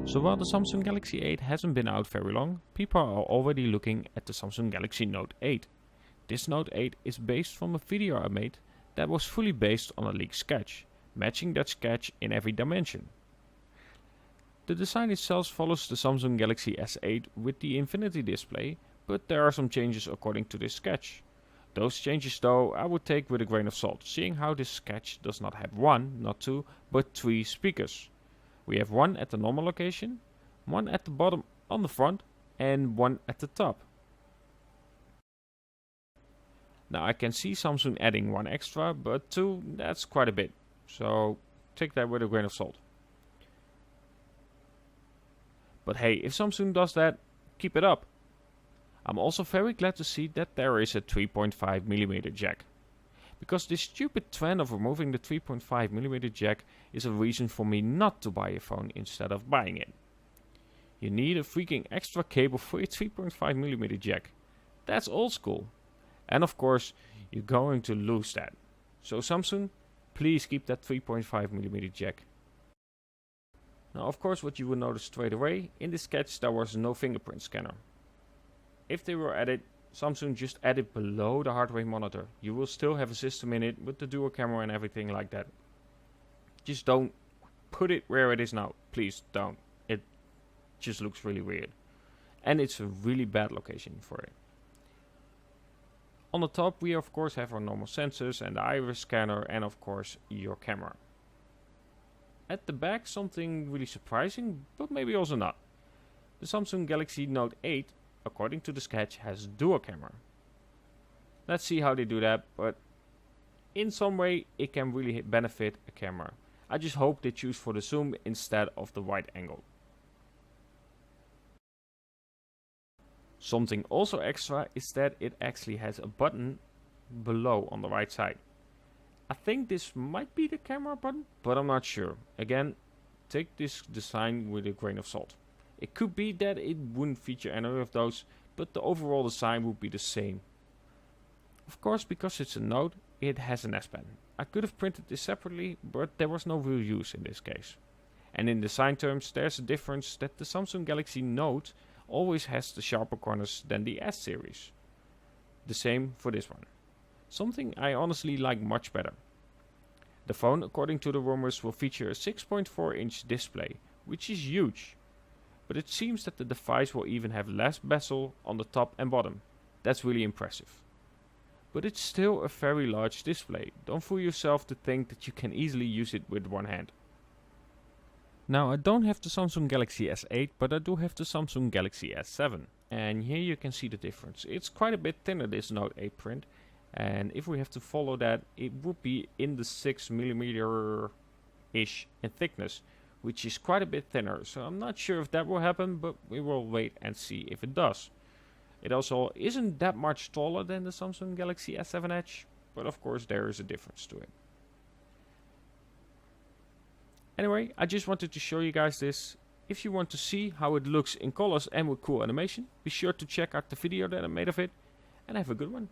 So while the Samsung Galaxy 8 hasn't been out very long, people are already looking at the Samsung Galaxy Note 8. This Note 8 is based from a video I made that was fully based on a leaked sketch, matching that sketch in every dimension. The design itself follows the Samsung Galaxy S8 with the infinity display, but there are some changes according to this sketch. Those changes though I would take with a grain of salt, seeing how this sketch does not have one, not two, but three speakers. We have one at the normal location, one at the bottom on the front, and one at the top. Now I can see Samsung adding one extra, but two, that's quite a bit. So take that with a grain of salt. But hey, if Samsung does that, keep it up. I'm also very glad to see that there is a 3.5mm jack. Because this stupid trend of removing the 3.5mm jack is a reason for me not to buy a phone instead of buying it. You need a freaking extra cable for your 3.5mm jack. That's old school. And of course, you're going to lose that. So Samsung, please keep that 3.5mm jack. Now of course what you will notice straight away, in this sketch there was no fingerprint scanner. If they were added, Samsung just added below the heart rate monitor. You will still have a system in it with the dual camera and everything like that. Just don't put it where it is now. Please don't. It just looks really weird. And it's a really bad location for it. On the top we of course have our normal sensors and the iris scanner and of course your camera. At the back something really surprising, but maybe also not. The Samsung Galaxy Note 8, according to the sketch, has dual camera. Let's see how they do that, but in some way it can really benefit a camera. I just hope they choose for the zoom instead of the wide angle. Something also extra is that it actually has a button below on the right side. I think this might be the camera button, but I'm not sure. Again, take this design with a grain of salt. It could be that it wouldn't feature any of those, but the overall design would be the same. Of course, because it's a Note, it has an S Pen. I could have printed this separately, but there was no real use in this case. And in design terms, there's a difference that the Samsung Galaxy Note always has the sharper corners than the S series. The same for this one. Something I honestly like much better. The phone, according to the rumors, will feature a 6.4-inch display, which is huge. But it seems that the device will even have less bezel on the top and bottom. That's really impressive. But it's still a very large display. Don't fool yourself to think that you can easily use it with one hand. Now I don't have the Samsung Galaxy S8, but I do have the Samsung Galaxy S7. And here you can see the difference. It's quite a bit thinner, this Note 8 print. And if we have to follow that, it would be in the 6mm-ish in thickness, which is quite a bit thinner. So I'm not sure if that will happen, but we will wait and see if it does. It also isn't that much taller than the Samsung Galaxy S7 Edge, but of course there is a difference to it. Anyway, I just wanted to show you guys this. If you want to see how it looks in colors and with cool animation, be sure to check out the video that I made of it, and have a good one.